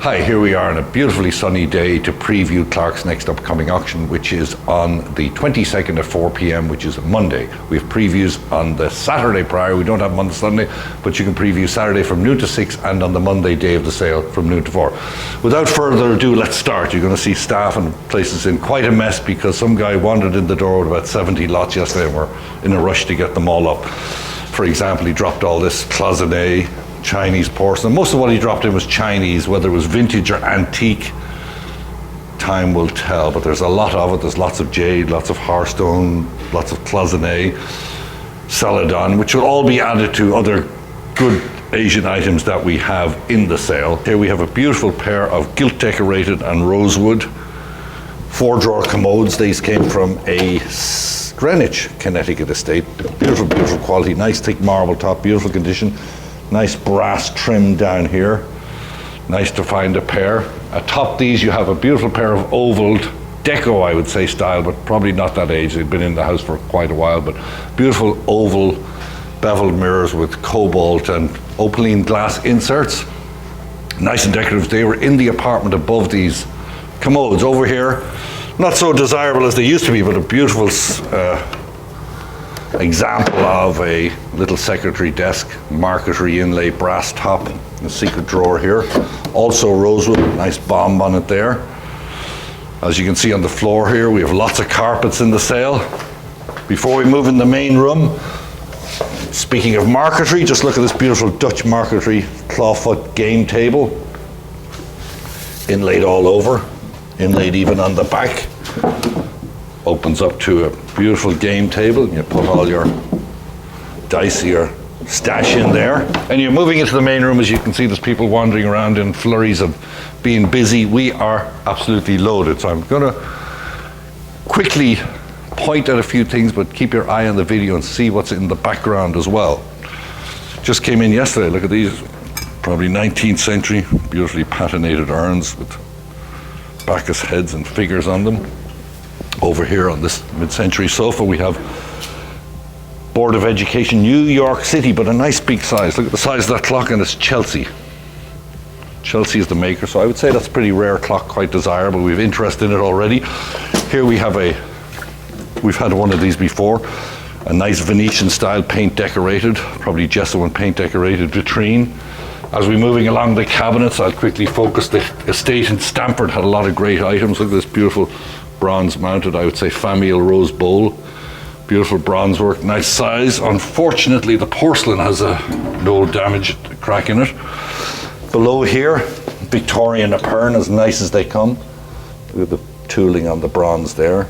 Hi, here we are on a beautifully sunny day to preview Clarke's next upcoming auction, which is on the 22nd at 4 p.m, which is Monday. We have previews on the Saturday prior. We don't have Monday, Sunday, but you can preview Saturday from noon to 6 and on the Monday day of the sale from noon to 4. Without further ado, let's start. You're going to see staff and places in quite a mess because some guy wandered in the door with about 70 lots yesterday and we're in a rush to get them all up. For example, he dropped all this cloisonne, Chinese porcelain. Most of what he dropped in was Chinese, whether it was vintage or antique, time will tell, but there's a lot of it. There's lots of jade, lots of hearthstone, lots of cloisonne, celadon, which will all be added to other good Asian items that we have in the sale. Here we have a beautiful pair of gilt decorated and rosewood 4-drawer commodes. These came from a Greenwich, Connecticut estate. Beautiful, beautiful quality, nice thick marble top, beautiful condition. Nice brass trim down here. Nice to find a pair. Atop these you have a beautiful pair of oval deco, I would say, style, but probably not that age. They've been in the house for quite a while, but beautiful oval beveled mirrors with cobalt and opaline glass inserts. Nice and decorative. They were in the apartment above these commodes. Over here, not so desirable as they used to be, but a beautiful example of a little secretary desk, marquetry inlay brass top, a secret drawer here. Also rosewood, nice bomb on it there. As you can see on the floor here, we have lots of carpets in the sale. Before we move in the main room, speaking of marquetry, just look at this beautiful Dutch marquetry clawfoot game table. Inlaid all over, inlaid even on the back. Opens up to a beautiful game table. You put all your dice, your stash in there. And you're moving into the main room. As you can see, there's people wandering around in flurries of being busy. We are absolutely loaded. So I'm going to quickly point at a few things, but keep your eye on the video and see what's in the background as well. Just came in yesterday. Look at these. Probably 19th century, beautifully patinated urns with Bacchus heads and figures on them. Over here on this mid-century sofa we have Board of Education, New York City, but a nice big size. Look at the size of that clock, and it's Chelsea. Chelsea is the maker, so I would say that's a pretty rare clock, quite desirable. We have interest in it already. Here we have we've had one of these before, a nice Venetian style paint decorated, probably gesso and paint decorated vitrine. As we're moving along the cabinets, I'll quickly focus. The estate in Stamford had a lot of great items. Look at this beautiful bronze mounted, I would say, Famille rose bowl. Beautiful bronze work, nice size. Unfortunately, the porcelain has no damage, crack in it. Below here, Victorian Epergne, as nice as they come. Look at the tooling on the bronze there,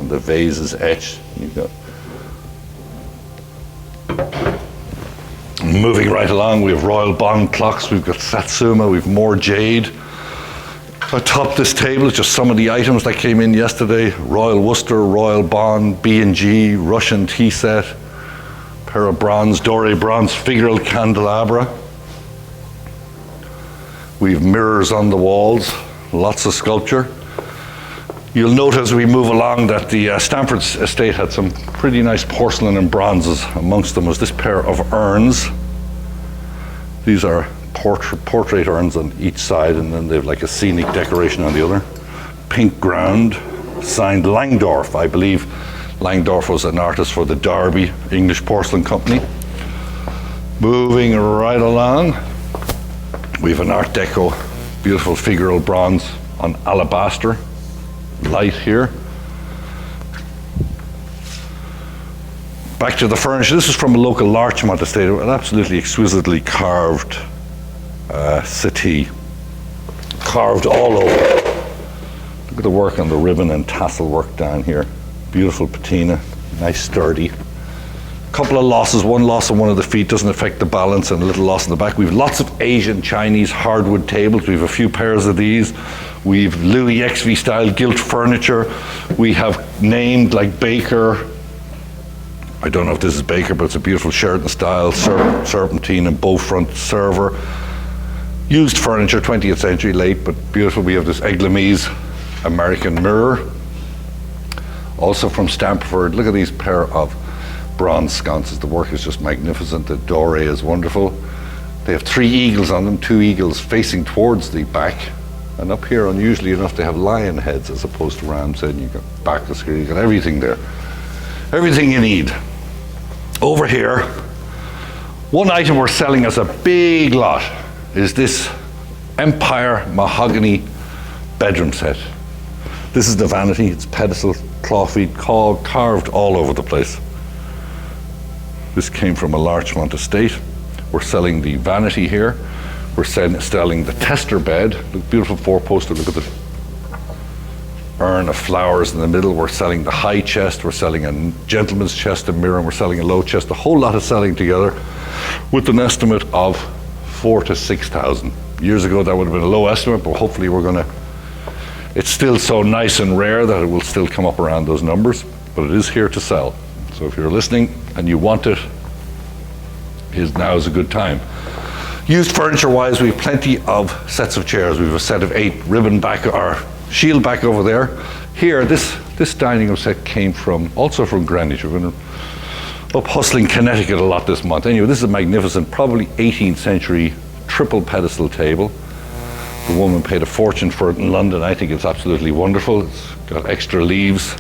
and the vase is etched. You've got. Moving right along, we have Royal Bond clocks, we've got Satsuma, we've more jade. Atop this table is just some of the items that came in yesterday. Royal Worcester, Royal Bond, B&G, Russian tea set, pair of bronze, Doré bronze figural candelabra. We have mirrors on the walls, lots of sculpture. You'll note as we move along that the Stamford estate had some pretty nice porcelain and bronzes. Amongst them was this pair of urns. These are portrait urns on each side, and then they have like a scenic decoration on the other. Pink ground, signed Langdorf. I believe Langdorf was an artist for the Derby English Porcelain Company. Moving right along, we have an Art Deco, beautiful figural bronze on alabaster, light here. Back to the furniture. This is from a local Larchmont estate, an absolutely exquisitely carved settee, carved all over. Look at the work on the ribbon and tassel work down here. Beautiful patina, nice sturdy. Couple of losses, one loss on one of the feet doesn't affect the balance, and a little loss in the back. We have lots of Asian Chinese hardwood tables. We have a few pairs of these. We've Louis XV style gilt furniture. We have named like Baker. I don't know if this is Baker, but it's a beautiful Sheraton style serpentine and bow front server. Used furniture, 20th century late, but beautiful. We have this Eglamise American mirror. Also from Stamford, look at these pair of bronze sconces. The work is just magnificent. The doré is wonderful. They have 3 eagles on them, 2 eagles facing towards the back. And up here, unusually enough, they have lion heads as opposed to ram's head. You've got backless here, you've got everything there. Everything you need. Over here, one item we're selling as a big lot is this Empire mahogany bedroom set. This is the vanity, it's pedestal, claw feet, carved all over the place. This came from a Larchmont estate. We're selling the vanity here. We're selling the tester bed. Look, beautiful 4-poster, look at the urn of flowers in the middle. We're selling the high chest. We're selling a gentleman's chest and mirror. And we're selling a low chest. A whole lot of selling together with an estimate of 4,000 to 6,000. Years ago that would have been a low estimate, but hopefully it's still so nice and rare that it will still come up around those numbers, but it is here to sell. So if you're listening and you want it, now is a good time. Used furniture-wise, we have plenty of sets of chairs. We have a set of 8 ribbon back or shield back over there. Here, this dining room set came also from Greenwich. We've been up hustling Connecticut a lot this month. Anyway, this is a magnificent, probably 18th century triple pedestal table. The woman paid a fortune for it in London. I think it's absolutely wonderful. It's got extra leaves.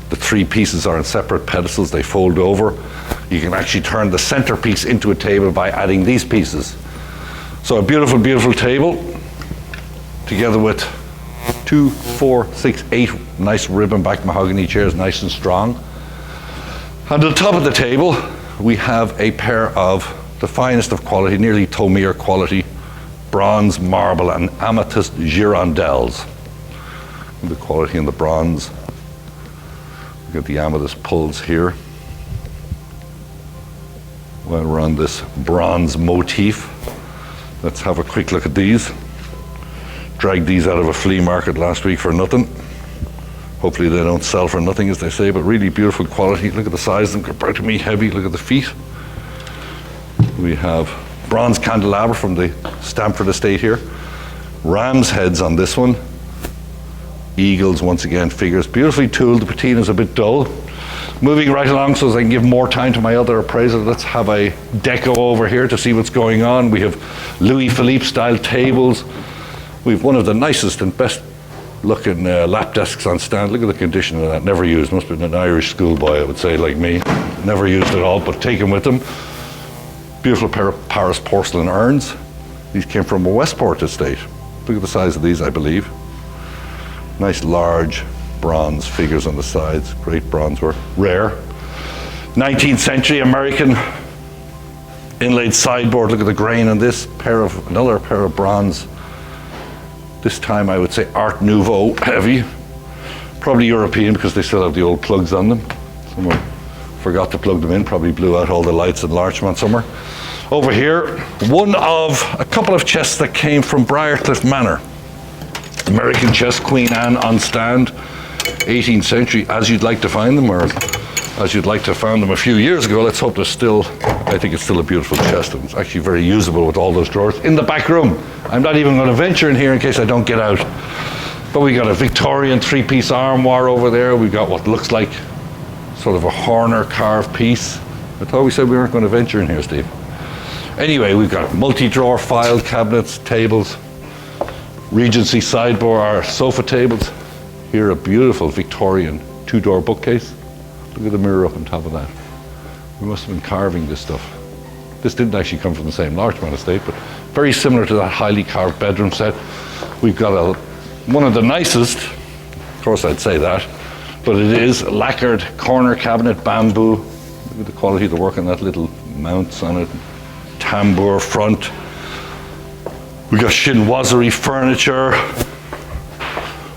The 3 pieces are on separate pedestals. They fold over. You can actually turn the centerpiece into a table by adding these pieces. So a beautiful, beautiful table, together with 2, 4, 6, 8 nice ribbon back mahogany chairs, nice and strong. And on the top of the table, we have a pair of the finest of quality, nearly Tomir quality, bronze, marble, and amethyst girondelles. The quality in the bronze. Look at the amethyst pulls here. While we're on this bronze motif, let's have a quick look at these. Dragged these out of a flea market last week for nothing. Hopefully they don't sell for nothing, as they say, but really beautiful quality. Look at the size of them compared to me, heavy. Look at the feet. We have bronze candelabra from the Stamford estate here. Ram's heads on this one. Eagles, once again, figures. Beautifully tooled. The patina's a bit dull. Moving right along so as I can give more time to my other appraiser, let's have a deco over here to see what's going on. We have Louis Philippe style tables. We have one of the nicest and best looking lap desks on stand. Look at the condition of that. Never used. Must have been an Irish schoolboy, I would say, like me. Never used at all, but taken with them. Beautiful pair of Paris porcelain urns. These came from a Westport estate. Look at the size of these, I believe. Nice large bronze figures on the sides. Great bronze work. Rare. 19th century American inlaid sideboard. Look at the grain on this. Another pair of bronze. This time I would say Art Nouveau heavy. Probably European because they still have the old plugs on them. Someone forgot to plug them in, probably blew out all the lights in Larchmont somewhere. Over here, one of a couple of chests that came from Briarcliff Manor. American chest, Queen Anne on stand, 18th century, as you'd like to find them, or as you'd like to have found them a few years ago. Let's hope I think it's still a beautiful chest, and it's actually very usable with all those drawers. In the back room, I'm not even going to venture in here in case I don't get out. But we got a Victorian 3-piece armoire over there. We've got what looks like sort of a Horner carved piece. I thought we said we weren't going to venture in here, Steve. Anyway, we've got multi-drawer file cabinets, tables, Regency sideboard, or sofa tables. Here, a beautiful Victorian 2-door bookcase. Look at the mirror up on top of that. We must have been carving this stuff. This didn't actually come from the same Larchmont estate, but very similar to that highly carved bedroom set. We've got one of the nicest, of course I'd say that, but it is lacquered corner cabinet, bamboo. Look at the quality of the work on that, little mounts on it. Tambour front. We got chinoiserie furniture.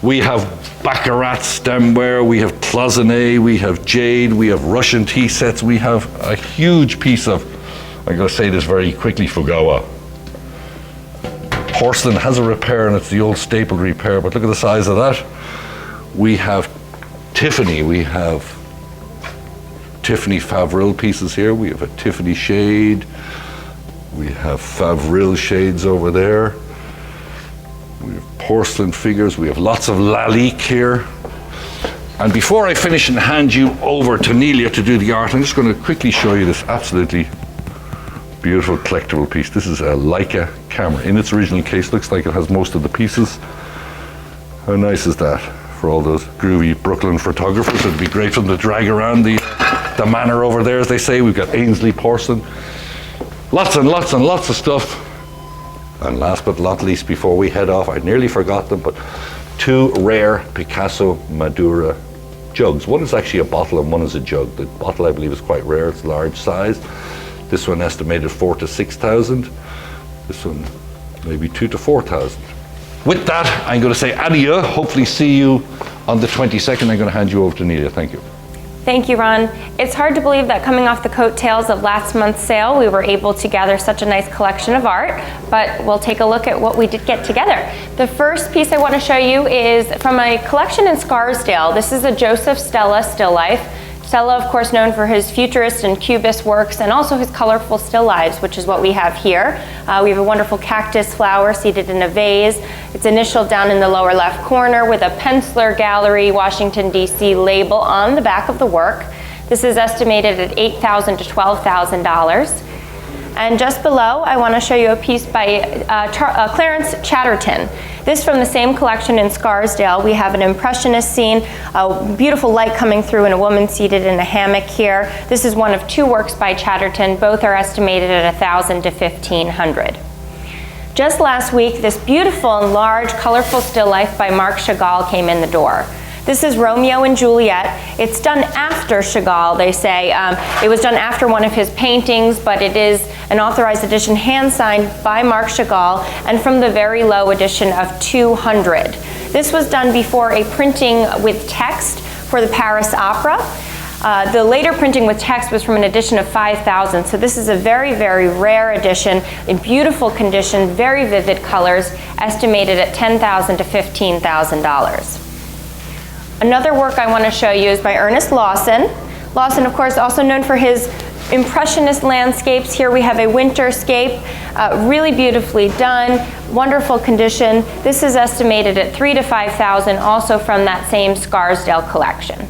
We have baccarat stemware. We have cloisonne. We have jade. We have Russian tea sets. We have a huge piece of, I'm going to say this very quickly, Fugawa. Porcelain has a repair, and it's the old staple repair, but look at the size of that. We have Tiffany. We have Tiffany Favril pieces here. We have a Tiffany shade. We have Favril shades over there. We have porcelain figures. We have lots of Lalique here. And before I finish and hand you over to Nelia to do the art, I'm just going to quickly show you this absolutely Beautiful collectible piece. This is a Leica camera. In its original case, looks like it has most of the pieces. How nice is that? For all those groovy Brooklyn photographers, it'd be great for them to drag around the manor over there, as they say. We've got Ainsley porcelain. Lots and lots and lots of stuff. And last but not least, before we head off, I nearly forgot them, but 2 rare Picasso Madura jugs. One is actually a bottle and one is a jug. The bottle, I believe, is quite rare. It's large size. This one estimated 4,000 to 6,000. This one maybe 2,000 to 4,000. With that, I'm going to say adieu. Hopefully see you on the 22nd. I'm going to hand you over to Nelia. Thank you. Thank you, Ron. It's hard to believe that coming off the coattails of last month's sale, we were able to gather such a nice collection of art, but we'll take a look at what we did get together. The first piece I want to show you is from a collection in Scarsdale. This is a Joseph Stella still life. Stella, of course, known for his futurist and cubist works and also his colorful still lifes, which is what we have here. We have a wonderful cactus flower seated in a vase. It's initialed down in the lower left corner with a Penciler Gallery, Washington, D.C. label on the back of the work. This is estimated at $8,000 to $12,000. And just below, I want to show you a piece by Clarence Chatterton. This from the same collection in Scarsdale. We have an impressionist scene, a beautiful light coming through and a woman seated in a hammock here. This is one of 2 works by Chatterton. Both are estimated at $1,000 to $1,500. Just last week, this beautiful and large, colorful still life by Marc Chagall came in the door. This is Romeo and Juliet. It's done after Chagall, they say. It was done after one of his paintings, but it is an authorized edition hand-signed by Marc Chagall and from the very low edition of 200. This was done before a printing with text for the Paris Opera. The later printing with text was from an edition of 5,000, so this is a very, very rare edition in beautiful condition, very vivid colors, estimated at $10,000 to $15,000. Another work I want to show you is by Ernest Lawson. Lawson, of course, also known for his impressionist landscapes. Here we have a winterscape, really beautifully done, wonderful condition. This is estimated at $3,000 to $5,000, also from that same Scarsdale collection.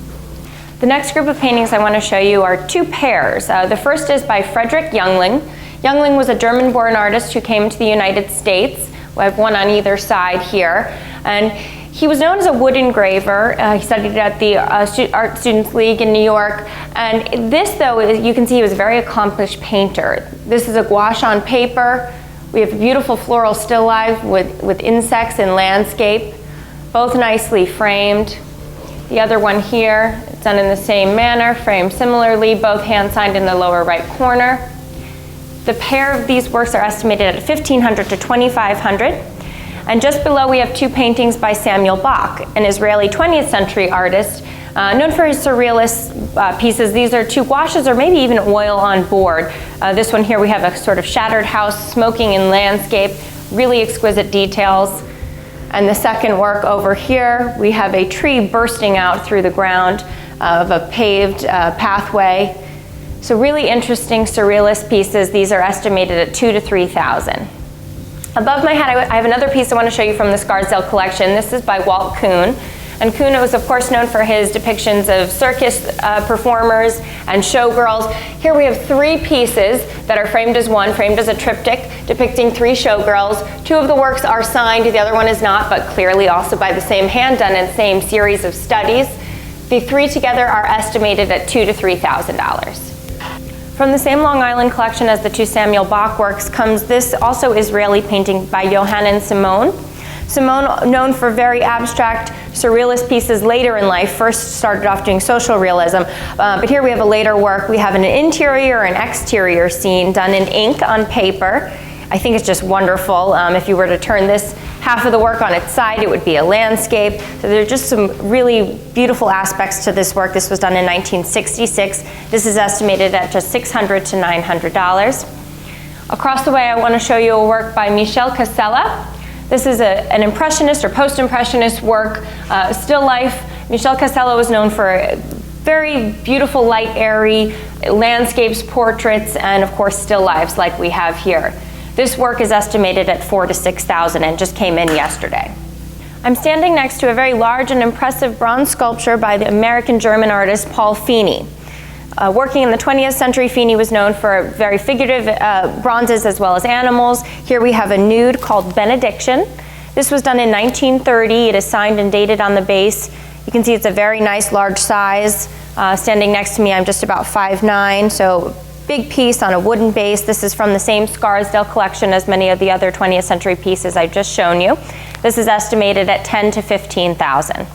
The next group of paintings I want to show you are 2 pairs. The first is by Frederick Youngling. Youngling was a German-born artist who came to the United States. We have one on either side here. And he was known as a wood engraver. He studied at the Art Students League in New York. And this, though, you can see he was a very accomplished painter. This is a gouache on paper. We have a beautiful floral still life with insects and landscape, both nicely framed. The other one here, it's done in the same manner, framed similarly, both hand-signed in the lower right corner. The pair of these works are estimated at $1,500 to $2,500. And just below we have 2 paintings by Samuel Bach, an Israeli 20th century artist, known for his surrealist pieces. These are 2 gouaches or maybe even oil on board. This one here we have a sort of shattered house smoking in landscape, really exquisite details. And the second work over here, we have a tree bursting out through the ground of a paved pathway. So really interesting surrealist pieces. These are estimated at $2,000 to $3,000. Above my head, I have another piece I want to show you from the Scarsdale collection. This is by Walt Kuhn. And Kuhn was, of course, known for his depictions of circus performers and showgirls. Here we have 3 pieces that are framed as one, framed as a triptych, depicting 3 showgirls. 2 of the works are signed, the other one is not, but clearly also by the same hand, done in the same series of studies. The 3 together are estimated at $2,000 to $3,000. From the same Long Island collection as the 2 Samuel Bach works comes this also Israeli painting by Yohanan Simon. Simon, known for very abstract surrealist pieces later in life, first started off doing social realism, but here we have a later work. We have an interior and exterior scene done in ink on paper. I think it's just wonderful. If you were to turn this half of the work on its side, it would be a landscape. So there are just some really beautiful aspects to this work. This was done in 1966. This is estimated at just $600 to $900. Across the way, I want to show you a work by Michel Casella. This is an impressionist or post-impressionist work, still life. Michel Casella was known for very beautiful, light, airy landscapes, portraits, and of course still lifes like we have here. This work is estimated at $4,000 to $6,000 and just came in yesterday. I'm standing next to a very large and impressive bronze sculpture by the American-German artist Paul Feeney. Working in the 20th century, Feeney was known for very figurative bronzes as well as animals. Here we have a nude called Benediction. This was done in 1930. It is signed and dated on the base. You can see it's a very nice large size. Standing next to me, I'm just about 5'9", so big piece on a wooden base. This is from the same Scarsdale collection as many of the other 20th century pieces I've just shown you. This is estimated at $10,000 to $15,000.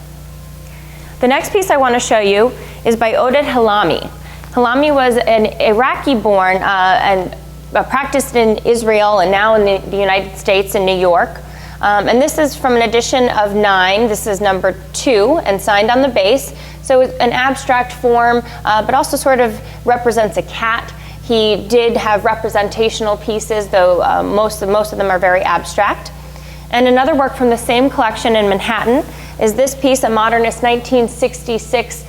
The next piece I want to show you is by Oded Halami. Halami was an Iraqi-born and practiced in Israel and now in the United States in New York. And this is from an edition of 9. This is number 2 and signed on the base. So it's an abstract form, but also sort of represents a cat. He did have representational pieces, though most of them are very abstract. And another work from the same collection in Manhattan is this piece, a modernist 1966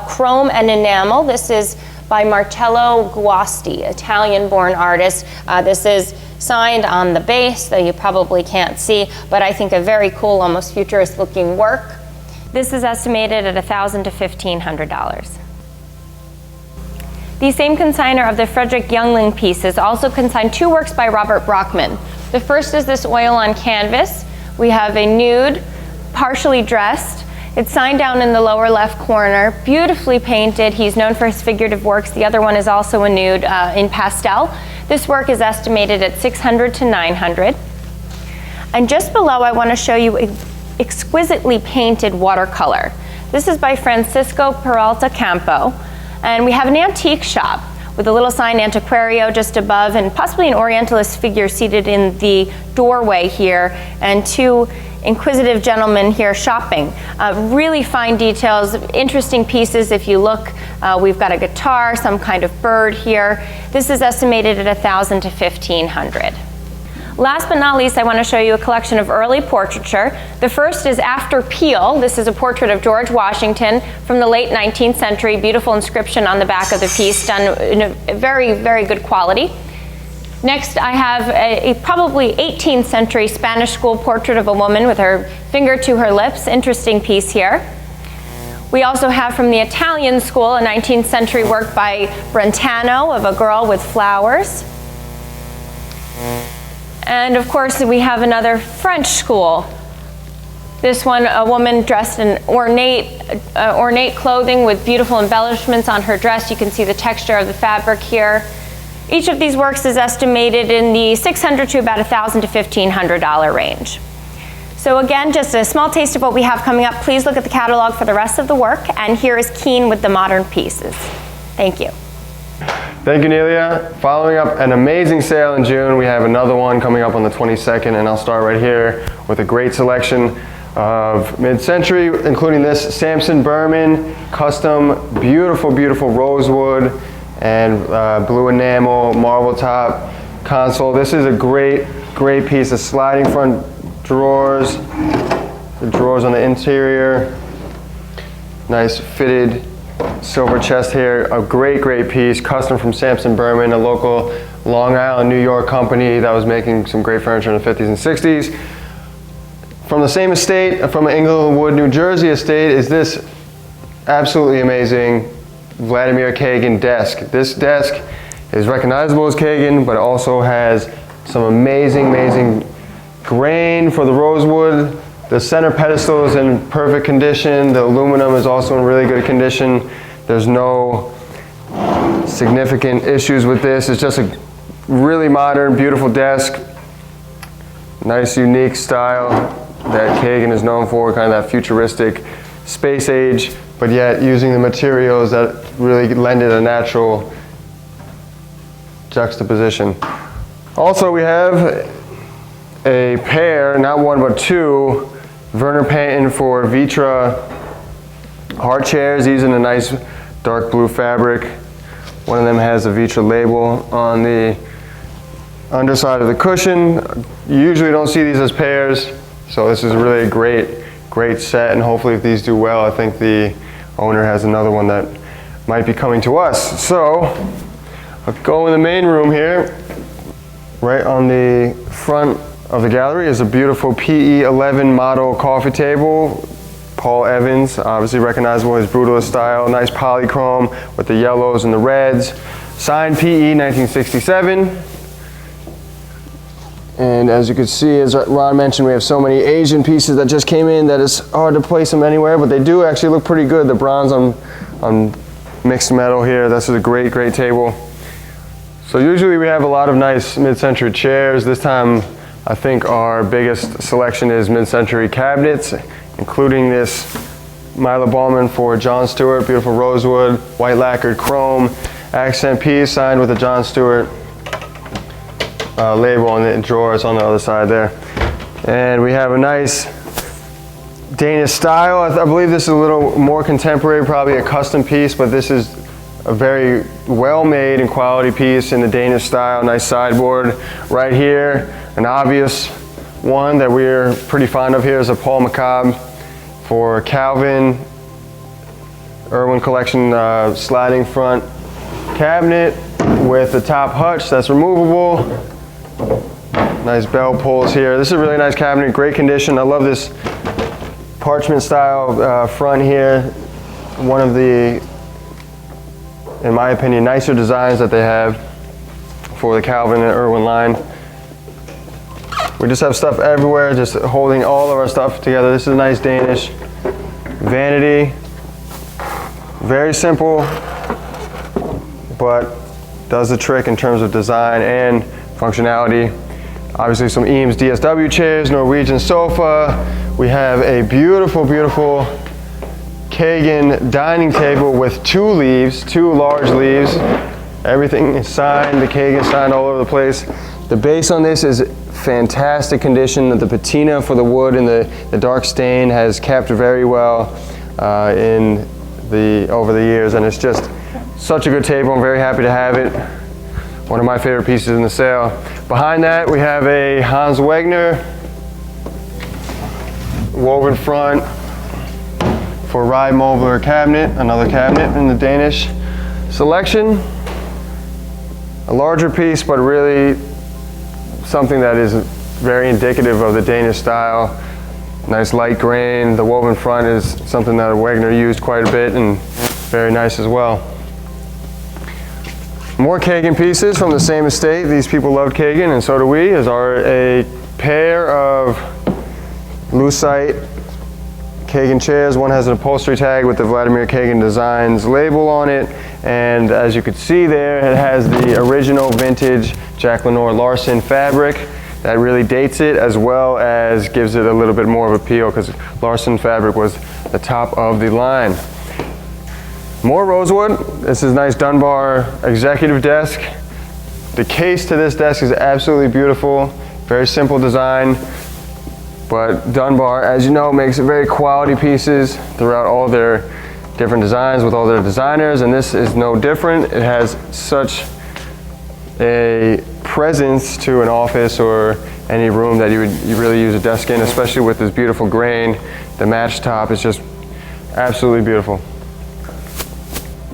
chrome and enamel. This is by Marcello Guasti, Italian-born artist. This is signed on the base, though you probably can't see, but I think a very cool, almost futurist-looking work. This is estimated at $1,000 to $1,500. The same consigner of the Frederick Youngling pieces also consigned 2 works by Robert Brockman. The first is this oil on canvas. We have a nude, partially dressed. It's signed down in the lower left corner, beautifully painted. He's known for his figurative works. The other one is also a nude in pastel. This work is estimated at $600 to $900. And just below, I want to show you an exquisitely painted watercolor. This is by Francisco Peralta Campo. And we have an antique shop with a little sign Antiquario just above, and possibly an Orientalist figure seated in the doorway here, and 2 inquisitive gentlemen here shopping. Really fine details, interesting pieces. If you look, we've got a guitar, some kind of bird here. This is estimated at $1,000 to $1,500. Last but not least, I want to show you a collection of early portraiture. The first is After Peel. This is a portrait of George Washington from the late 19th century. Beautiful inscription on the back of the piece, done in a very, very good quality. Next, I have a probably 18th century Spanish school portrait of a woman with her finger to her lips. Interesting piece here. We also have from the Italian school a 19th century work by Brentano of a girl with flowers. And of course, we have another French school. This one, a woman dressed in ornate clothing with beautiful embellishments on her dress. You can see the texture of the fabric here. Each of these works is estimated in the $600 to about $1,000 to $1,500 range. So again, just a small taste of what we have coming up. Please look at the catalog for the rest of the work. And here is Keen with the modern pieces. Thank you. Thank you, Nelia. Following up an amazing sale in June, we have another one coming up on the 22nd, and I'll start right here with a great selection of mid-century, including this Samson Berman custom, beautiful, beautiful rosewood and blue enamel marble top console. This is a great, great piece of sliding front drawers, the drawers on the interior, nice fitted silver chest here. A great, great piece, custom from Samson Berman, a local Long Island, New York company that was making some great furniture in the 50s and 60s. From the same estate, from Englewood, New Jersey estate, is this absolutely amazing Vladimir Kagan desk. This desk is recognizable as Kagan, but it also has some amazing, amazing grain for the rosewood. The center pedestal is in perfect condition. The aluminum is also in really good condition. There's no significant issues with this. It's just a really modern, beautiful desk. Nice, unique style that Kagan is known for, kind of that futuristic space age, but yet using the materials that really lend it a natural juxtaposition. Also, we have a pair, not one but 2, Werner Panton for Vitra heart chairs. These in a nice dark blue fabric. One of them has a Vitra label on the underside of the cushion. You usually don't see these as pairs, so this is really a great, great set, and hopefully if these do well, I think the owner has another one that might be coming to us. So I'll go in the main room here. Right on the front of the gallery is a beautiful PE11 model coffee table, Paul Evans, obviously recognizable, his brutalist style, nice polychrome with the yellows and the reds. Signed PE 1967. And as you can see, as Ron mentioned, we have so many Asian pieces that just came in that it's hard to place them anywhere, but they do actually look pretty good. The bronze on mixed metal here, this is a great, great table. So usually we have a lot of nice mid-century chairs. This time, I think our biggest selection is mid-century cabinets, including this Milo Ballman for John Stewart, beautiful rosewood, white lacquered chrome, accent piece signed with a John Stewart label on the drawers on the other side there. And we have a nice Danish style. I believe this is a little more contemporary, probably a custom piece, but this is a very well-made and quality piece in the Danish style. Nice sideboard right here. An obvious one that we're pretty fond of here is a Paul Macabre for Calvin Irwin collection sliding front cabinet with the top hutch that's removable. Nice bell pulls here. This is a really nice cabinet, great condition. I love this parchment style front here. One of the, in my opinion, nicer designs that they have for the Calvin and Irwin line. We just have stuff everywhere, just holding all of our stuff together. This is a nice Danish vanity. Very simple, but does the trick in terms of design and functionality. Obviously some Eames DSW chairs, Norwegian sofa. We have a beautiful, beautiful Kagan dining table with two large leaves. Everything is signed, the Kagan signed all over the place. The base on this is fantastic condition. The patina for the wood and the dark stain has kept very well over the years, and it's just such a good table. I'm very happy to have it. One of my favorite pieces in the sale. Behind that we have a Hans Wegner woven front for Ride Mobler cabinet, another cabinet in the Danish selection. A larger piece, but really something that is very indicative of the Danish style. Nice light grain. The woven front is something that Wegner used quite a bit and very nice as well. More Kagan pieces from the same estate. These people loved Kagan and so do we. Is a pair of lucite Kagan chairs. One has an upholstery tag with the Vladimir Kagan Designs label on it, and as you can see there, it has the original vintage Jack Lenore Larson fabric that really dates it, as well as gives it a little bit more of appeal because Larson fabric was the top of the line. More rosewood. This is nice Dunbar executive desk. The case to this desk is absolutely beautiful. Very simple design, but Dunbar, as you know, makes very quality pieces throughout all their different designs with all their designers, and this is no different. It has such a presence to an office or any room that you really use a desk in, especially with this beautiful grain. The match top is just absolutely beautiful.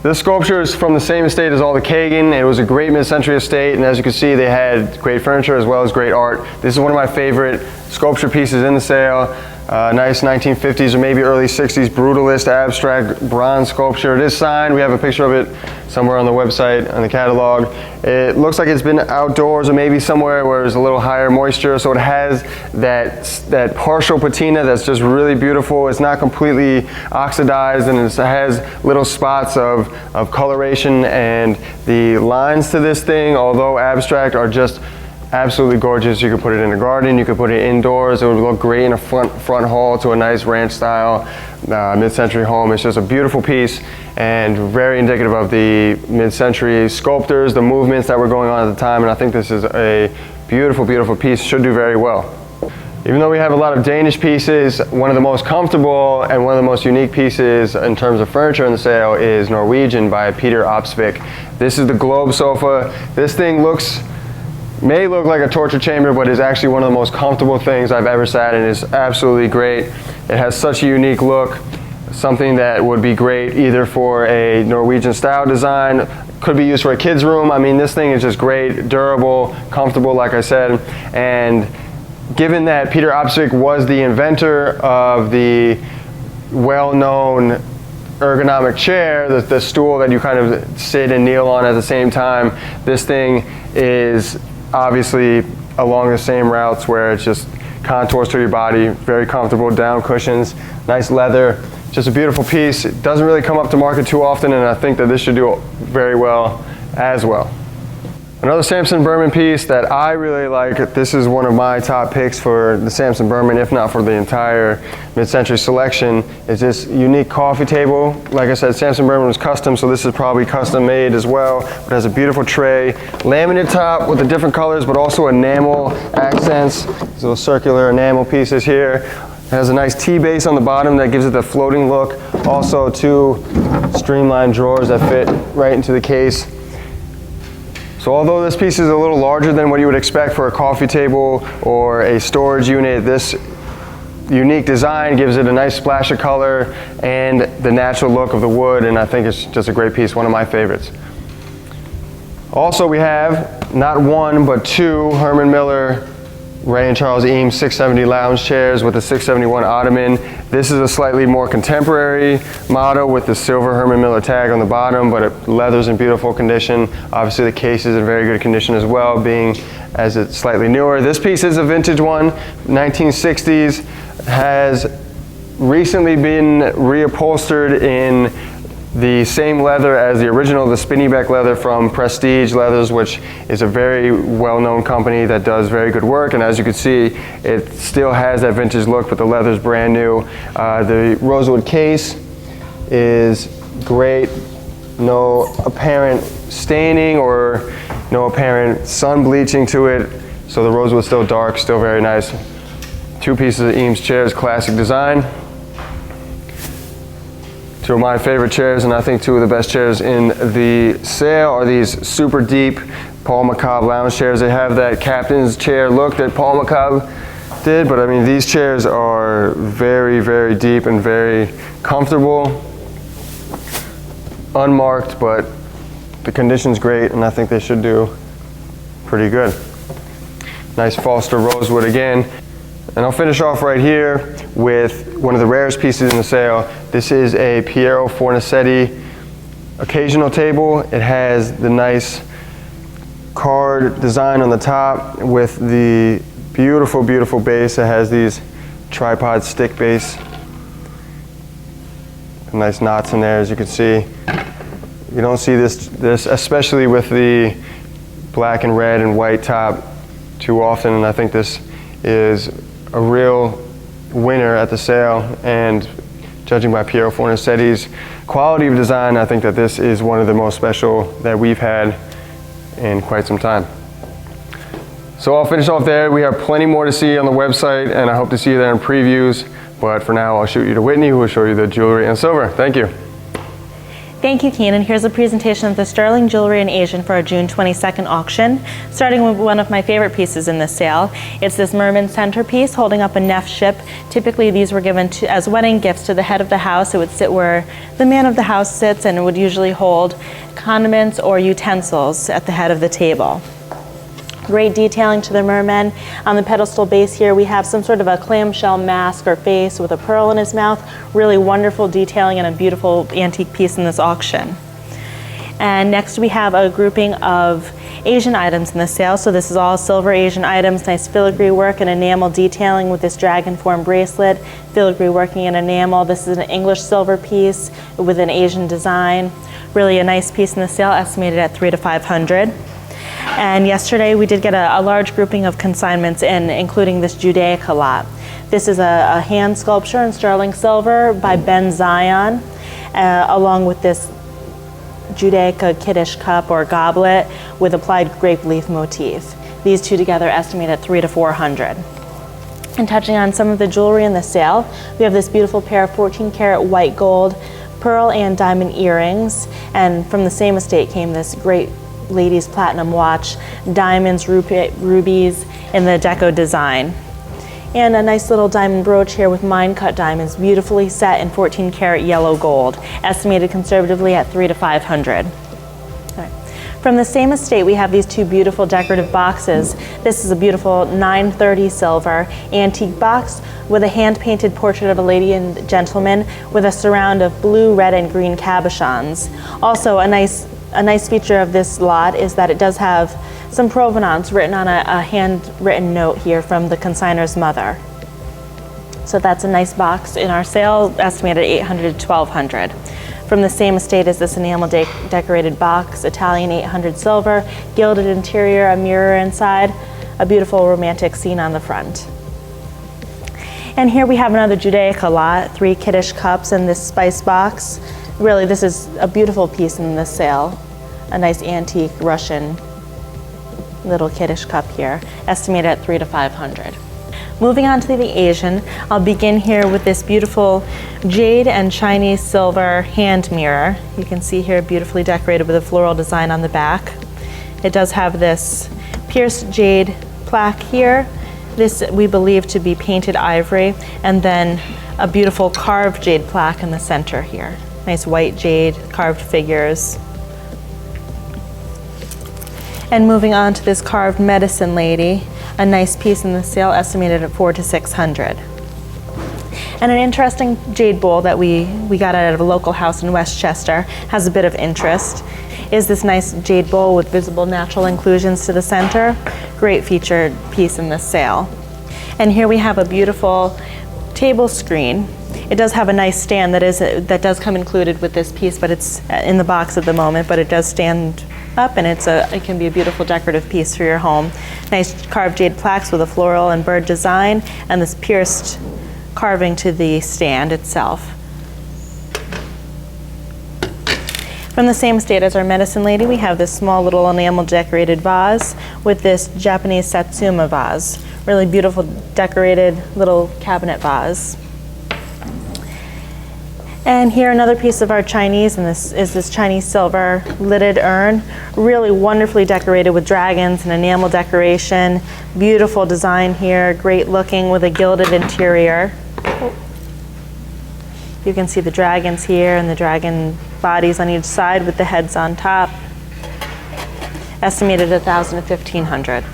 This sculpture is from the same estate as all the Kagan. It was a great mid-century estate, and as you can see, they had great furniture as well as great art. This is one of my favorite sculpture pieces in the sale. Nice 1950s or maybe early 60s brutalist abstract bronze sculpture. It is signed. We have a picture of it somewhere on the website, on the catalog. It looks like it's been outdoors or maybe somewhere where there's a little higher moisture, so it has that partial patina that's just really beautiful. It's not completely oxidized, and it has little spots of coloration, and the lines to this thing, although abstract, are just absolutely gorgeous. You could put it in a garden, you could put it indoors. It would look great in a front hall to a nice ranch style mid-century home. It's just a beautiful piece and very indicative of the mid-century sculptors, the movements that were going on at the time, and I think this is a beautiful, beautiful piece. Should do very well. Even though we have a lot of Danish pieces, one of the most comfortable and one of the most unique pieces in terms of furniture in the sale is Norwegian by Peter Opsvik. This is the Globe sofa. This thing may look like a torture chamber, but is actually one of the most comfortable things I've ever sat in. It's absolutely great. It has such a unique look, something that would be great either for a Norwegian style design, could be used for a kid's room. I mean, this thing is just great, durable, comfortable, like I said. And given that Peter Opsvik was the inventor of the well-known ergonomic chair, the stool that you kind of sit and kneel on at the same time. This thing is obviously along the same routes where it's just contours to your body, very comfortable, down cushions, nice leather, just a beautiful piece. It doesn't really come up to market too often, and I think that this should do very well as well. Another Samson Berman piece that I really like, this is one of my top picks for the Samson Berman, if not for the entire mid-century selection, is this unique coffee table. Like I said, Samson Berman was custom, so this is probably custom made as well. It has a beautiful tray, laminate top with the different colors, but also enamel accents. These little circular enamel pieces here. It has a nice T-base on the bottom that gives it the floating look. Also 2 streamlined drawers that fit right into the case. So although this piece is a little larger than what you would expect for a coffee table or a storage unit, this unique design gives it a nice splash of color and the natural look of the wood, and I think it's just a great piece, one of my favorites. Also, we have not 1 but 2 Herman Miller Ray and Charles Eames 670 lounge chairs with the 671 ottoman. This is a slightly more contemporary model with the silver Herman Miller tag on the bottom, but it leather's in beautiful condition. Obviously the case is in very good condition as well, being as it's slightly newer. This piece is a vintage one, 1960s, has recently been reupholstered in the same leather as the original, the Spinneybek leather from Prestige Leathers, which is a very well-known company that does very good work. And as you can see, it still has that vintage look, but the leather's brand new. The rosewood case is great. No apparent staining or no apparent sun bleaching to it. So the rosewood's still dark, still very nice. 2 pieces of Eames chairs, classic design. 2 of my favorite chairs, and I think 2 of the best chairs in the sale are these super deep Paul McCobb lounge chairs. They have that captain's chair look that Paul McCobb did, but I mean, these chairs are very, very deep and very comfortable. Unmarked, but the condition's great, and I think they should do pretty good. Nice Foster rosewood again. And I'll finish off right here with one of the rarest pieces in the sale. This is a Piero Fornasetti occasional table. It has the nice card design on the top with the beautiful, beautiful base. It has these tripod stick base. Nice knots in there, as you can see. You don't see this especially with the black and red and white top too often, and I think this is a real winner at the sale, and judging by Piero Fornasetti's quality of design, I think that this is one of the most special that we've had in quite some time. So I'll finish off there. We have plenty more to see on the website, and I hope to see you there in previews, but for now I'll shoot you to Whitney, who will show you the jewelry and silver. Thank you. Thank you, Keenan. Here's a presentation of the sterling jewelry and Asian for our June 22nd auction, starting with one of my favorite pieces in this sale. It's this Merman centerpiece holding up a Neff ship. Typically, these were given as wedding gifts to the head of the house. It would sit where the man of the house sits, and it would usually hold condiments or utensils at the head of the table. Great detailing to the merman. On the pedestal base here, we have some sort of a clamshell mask or face with a pearl in his mouth. Really wonderful detailing and a beautiful antique piece in this auction. And next we have a grouping of Asian items in the sale. So this is all silver Asian items, nice filigree work and enamel detailing with this dragon form bracelet, filigree working in enamel. This is an English silver piece with an Asian design. Really a nice piece in the sale, estimated at $300 to $500. And yesterday we did get a large grouping of consignments in, including this Judaica lot. This is a hand sculpture in sterling silver by Ben Zion, along with this Judaica Kiddush cup or goblet with applied grape leaf motif. These 2 together estimate at $300 to $400. And touching on some of the jewelry in the sale, we have this beautiful pair of 14 karat white gold pearl and diamond earrings. And from the same estate came this great ladies platinum watch, diamonds, rubies in the deco design. And a nice little diamond brooch here with mine cut diamonds, beautifully set in 14 karat yellow gold, estimated conservatively at $300 to $500. From the same estate, we have these two beautiful decorative boxes. This is a beautiful 930 silver antique box with a hand-painted portrait of a lady and gentleman with a surround of blue, red, and green cabochons. Also, a nice feature of this lot is that it does have some provenance written on a handwritten note here from the consignor's mother. So that's a nice box in our sale, estimated $800 to $1,200. From the same estate as this enamel decorated box, Italian 800 silver, gilded interior, a mirror inside, a beautiful romantic scene on the front. And here we have another Judaica lot, 3 Kiddush cups in this spice box. Really, this is a beautiful piece in this sale. A nice antique Russian little Kiddush cup here, estimated at $300 to $500. Moving on to the Asian, I'll begin here with this beautiful jade and Chinese silver hand mirror. You can see here beautifully decorated with a floral design on the back. It does have this pierced jade plaque here. This we believe to be painted ivory, and then a beautiful carved jade plaque in the center here. Nice white jade, carved figures. And moving on to this carved medicine lady, a nice piece in the sale, estimated at $400 to $600. And an interesting jade bowl that we got out of a local house in Westchester, has a bit of interest, is this nice jade bowl with visible natural inclusions to the center. Great featured piece in this sale. And here we have a beautiful table screen. It does have a nice stand that does come included with this piece, but it's in the box at the moment, but it does stand up, and it can be a beautiful decorative piece for your home. Nice carved jade plaques with a floral and bird design, and this pierced carving to the stand itself. From the same estate as our medicine lady, we have this small little enamel decorated vase with this Japanese Satsuma vase. Really beautiful decorated little cabinet vase. And here another piece of our Chinese, and this is this Chinese silver lidded urn. Really wonderfully decorated with dragons and enamel decoration. Beautiful design here, great looking with a gilded interior. You can see the dragons here and the dragon bodies on each side with the heads on top. Estimated at $1,000 to $1,500.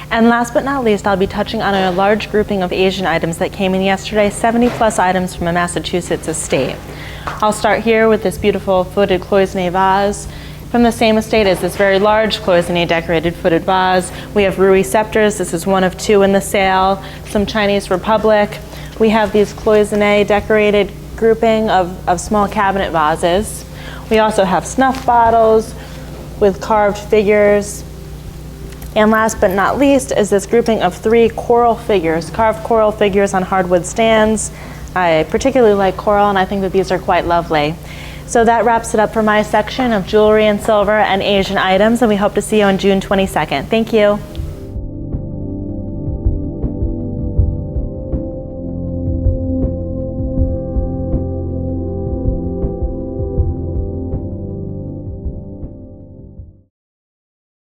And last but not least, I'll be touching on a large grouping of Asian items that came in yesterday, 70 plus items from a Massachusetts estate. I'll start here with this beautiful footed cloisonne vase. From the same estate as this very large cloisonne decorated footed vase, we have Rui scepters. This is one of 2 in the sale. Some Chinese Republic. We have these cloisonne decorated grouping of small cabinet vases. We also have snuff bottles with carved figures. And last but not least is this grouping of 3 coral figures, carved coral figures on hardwood stands. I particularly like coral, and I think that these are quite lovely. So that wraps it up for my section of jewelry and silver and Asian items, and we hope to see you on June 22nd. Thank you.